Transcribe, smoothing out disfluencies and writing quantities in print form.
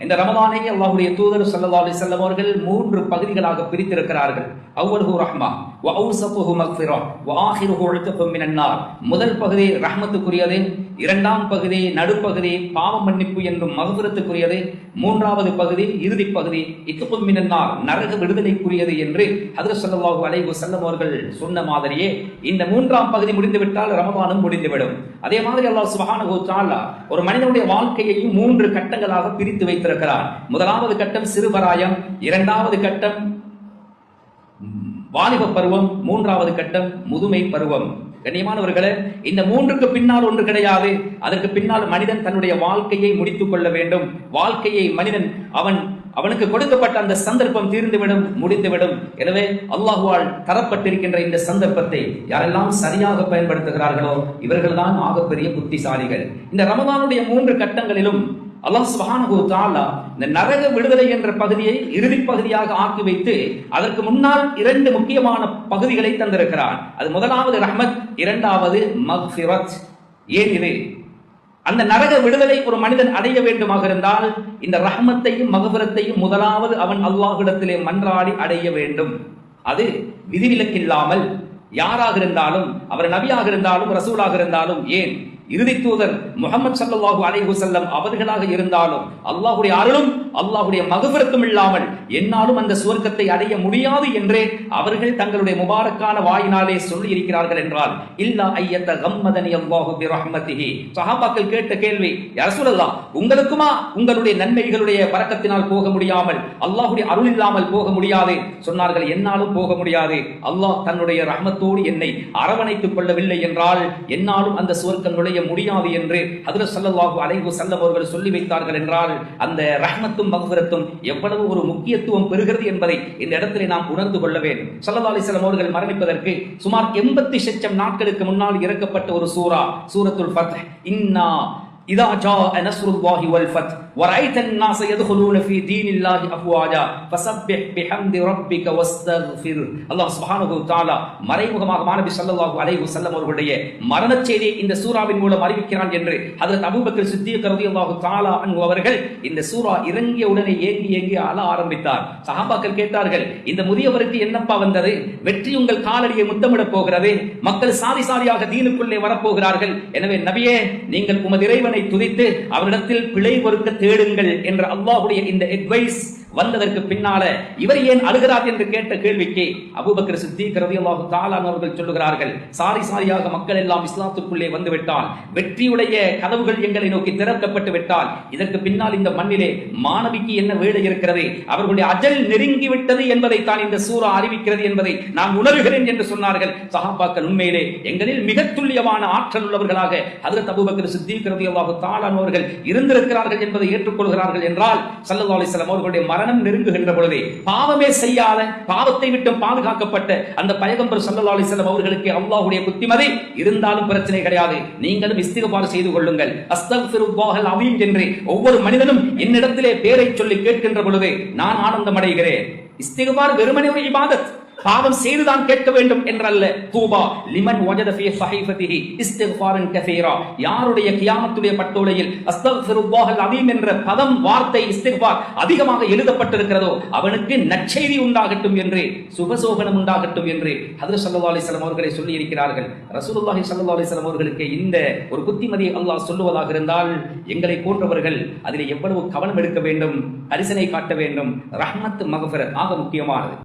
இந்த ரமதானை அல்லாஹ்வுடைய தூதர் ஸல்லல்லாஹு அலைஹி வஸல்லம் அவர்கள் 3 பகுதிகளாக பிரித்திருக்கிறார்கள். அவ்வலுஹு ரஹ்மா வ அவ்ஸதுஹு மக்ஃபிரா வ ஆகிருஹு உத்கும் மினன் நார். முதல் பகுதி ரஹ்மத்துக்குரியது, இரண்டாம் பகுதி நடுப்பகுதி பாவ மன்னிப்பு என்றும் மக்ஃபிரத்துக்குரியது, மூன்றாவது பகுதி இறுதி பகுதி இத்கும் மினன் நார் நரக விடுதலைக்குரியது என்று ஹஜ்ரத் ஸல்லல்லாஹு அலைஹி வஸல்லம் அவர்கள் சொன்ன மாதிரியே இந்த மூன்றாம் பகுதி முடிந்துவிட்டால் ரமதானும் முடிந்துவிடும். அதே மாதிரி அல்லாஹ் சுப்ஹானஹு வ தஆலா ஒரு மனிதனுடைய வாழ்க்கையையும் 3 கட்டங்களாக பிரித்து வைத்திருக்கிறார். முதலாவது கட்டம் சிறுபராயம், இரண்டாவது கட்டம் வாலிப பருவம், மூன்றாவது கட்டம் முதுமை பருவம். கண்ணியமானவர்களே, இந்த 3க்கு பின்னால் ஒன்று கிடையாது. அதற்கு பின்னால் மனிதன் தன்னுடைய வாழ்க்கையை முடித்துக் கொள்ள வேண்டும். வாழ்க்கையை மனிதன் அவனுக்கு கொடுக்கப்பட்ட அந்த சந்தர்ப்பம் தீர்ந்துவிடும், முடிந்துவிடும். எனவே அல்லாஹ்வால் தரப்பட்டிருக்கின்ற இந்த சந்தர்ப்பத்தை யாரெல்லாம் சரியாக பயன்படுத்துகிறார்களோ இவர்கள்தான் ஆகப்பெரிய புத்திசாலிகள். இந்த ரமதானுடைய 3 கட்டங்களிலும் அல்லாஹ் சுப்ஹானஹு வ தஆலா இந்த நரக விடுதலை என்ற பகுதியை இறுதி பகுதியாக ஆக்கி வைத்து அதற்கு முன்னால் 2 முக்கியமான பகுதிகளை தந்திருக்கிறார். அது முதலாவது ரஹ்மத், இரண்டாவது மக்ஃபிரத். ஏன் இது? அந்த நரக விடுதலை ஒரு மனிதன் அடைய வேண்டுமாக இருந்தால் இந்த ரஹ்மத்தையும் மக்ஃபிரத்தையும் முதலாவது அவன் அல்லாஹ்விடத்திலே மன்றாடி அடைய வேண்டும். அது விதிவிலக்கில்லாமல் யாராக இருந்தாலும், அவர் நபியாக இருந்தாலும் ரசூலாக இருந்தாலும், ஏன் இறுதி தூதர் முஹம்மது ஸல்லல்லாஹு அலைஹி வஸல்லம் அவர்களாக இருந்தாலும் அல்லாஹ்வுடைய அருளும் அல்லாஹ்வுடைய மக்ஃபிரத்தும் இல்லாமல் என்னாலும் அந்த சுவர்க்கத்தை அடைய முடியாது என்றே அவர்கள் தங்களுடைய முபாரக்கான வாயினாலே சொல்லி இருக்கிறார்கள் என்றால் இல்லா ஐயத கம்மதனி அல்லாஹு பிரஹ்மத்திஹி. சஹாபாக்கள் கேட்ட கேள்வி, யா ரசூலல்லாஹ், உங்களுக்குமா உங்களுடைய நன்மைகளுடைய பரக்கத்தினால் போக முடியாமல், அல்லாஹ்வுடைய அருள் இல்லாமல் போக முடியாது? சொன்னார்கள், என்னாலும் போக முடியாது. அல்லாஹ் தன்னுடைய ரஹ்மத்தோடு என்னை அரவணைத்துக் கொள்ளவில்லை என்றால் என்னாலும் அந்த சுவர்க்கம் நுழைய முடியாது என்று ஹஜ்ரத் ஸல்லல்லாஹு அலைஹி வஸல்லம் அவர்கள் சொல்லி வைத்தார்கள் என்றால் அந்த ரஹ்மத்தும் மக்ஃபிரத்தும் எவ்வளவு ஒரு முக்கியத்துவம் பெறுகிறது என்பதை இந்த இடத்திலே நாம் உணர்ந்து கொள்ள வேண்டும். ஸல்லல்லாஹு அலைஹி வஸல்லம் அவர்கள் மரணிப்பதற்கு சுமார் 80,000 நாட்களுக்கு முன்னால் இறக்கப்பட்ட ஒரு சூரா சூரத்துல் ஃபத்ஹ். இன்னா இதா ஜாஅ நஸ்ருல்லாஹி வல் ஃபத்ஹ் வரைதன் நாஸ யதுகுலூன ஃபீ தீனில்லாஹி அஃப்வாஜா ஃபஸப்பிஹ் பிஹம்தி ரப்பிக வஸ்தக்ஃபிர். அல்லாஹ் சுப்ஹானஹு வ தஆலா மறைமுகமாக நபி ஸல்லல்லாஹு அலைஹி வஸல்லம் அவர்களுடைய மரண செய்தியை இந்த சூராவின் மூலம் அறிவிக்கிறான் என்று ஹஜ்ரத் அபூபக்கர் சித்தீக் ரலியல்லாஹு தஆலா அன்ஹு அவர்கள் இந்த சூரா இறங்கிய உடனே ஏங்கி அழ ஆரம்பித்தார். சஹாபாக்கள் கேட்டார்கள், இந்த முதியவருக்கு என்னப்பா வந்தது? வெற்றி உங்கள் காலடியை முத்தமிடப் போகிறது, மக்கள் சாதி சாதியாக தீனுக்குள்ளே வரப்போகிறார்கள். எனவே நபியே, நீங்கள் உமது இறைவனை துதித்து அவரிடத்தில் பிழை பொறுக்க தேடுங்கள் என்ற அல்லாஹ்வுடைய இந்த அட்வைஸ் வந்ததற்கு பின்னால இவர் ஏன் அழுகிறார் என்று கேட்ட கேள்விக்கு அபூபக்கர் சித்தீக் ரலியல்லாஹு தஆலா அவர்கள் சொல்லுகிறார்கள், சாரி சாரியாக மக்கள் எல்லாம் இஸ்லாத்துக்குள்ளே வந்து விட்டால், வெற்றியுடைய கதவுகள் எங்களை நோக்கி திறக்கப்பட்டு விட்டால், இதற்கு பின்னால் இந்த மண்ணிலே மாணவிக்கு என்ன வேலை இருக்கிறது? அவர்களுடைய அஜல் நெருங்கிவிட்டது என்பதை தான் இந்த சூரா அறிவிக்கிறது என்பதை நான் உணர்கிறேன் என்று சொன்னார்கள். சஹாபாக்கள் உண்மையிலே எங்களில் மிக துல்லியமான ஆற்றல் உள்ளவர்களாக ஹஜ்ரத் அபூபக்கர் சித்தீக் ரலியல்லாஹு தஆலா அவர்கள் இருந்திருக்கிறார்கள் என்பதை ஏற்றுக்கொள்கிறார்கள் என்றால் ஸல்லல்லாஹு அலைஹி வஸல்லம் அவர்களுடைய மரணம் நெருங்குகின்ற பொழுதே பாவமே செய்யாத, பாவத்தை விட்டு பாதுகாக்கப்பட்ட அந்த பைகம்பர் ஸல்லல்லாஹு அலைஹி வஸல்லம் அவர்களுக்கு அல்லாஹ்வுடைய புத்திமதி இருந்தாலும் பிரச்சனை கிடையாது, நீங்களும் இஸ்திக்ஃபார் செய்து கொள்ளுங்கள், அஸ்தக்ஃபிருல்லாஹல் அஸீம் என்று ஒவ்வொரு மனிதனும் என்னிடத்திலே பேரை சொல்லி கேட்கின்ற பொழுது நான் ஆனந்தம் அடைகிறேன். இஸ்திக்ஃபார் வெறுமனே ஒரு இபாதத், பாவம் செய்துதான் கேட்க வேண்டும் என்றல்ல. தூபா லிமன் வஜத ஃபீ ஸஹீஃபதிஹி இஸ்திக்ஃபாரன் கஸீரா. யாருடைய கியாமத்துடைய பட்டோலையில் அஸ்தக்ஃபிருல்லாஹல் அஸீம் என்ற பதம், வார்த்தை இஸ்திக்ஃபார் அதிகமாக எழுதப்பட்டிருக்கிறதோ அவனுக்கு நற்செய்தி உண்டாகட்டும் என்று, சுபசோபனம் உண்டாகட்டும் என்று ஹஜ்ரத் ஸல்லல்லாஹு அலைஹி வஸல்லம் அவர்களை சொல்லி இருக்கிறார்கள். ரசூலுல்லாஹி ஸல்லல்லாஹு அலைஹி வஸல்லம் அவர்களுக்கு இந்த ஒரு புத்திமதியை அல்லாஹ் சொல்லுவதாக இருந்தால் எங்களை போன்றவர்கள் அதிலே எவ்வளவு கவனம் எடுக்க வேண்டும், கரிசனை காட்ட வேண்டும். ரஹ்மத் மக்ஃபிரத் ஆக முக்கியமானது.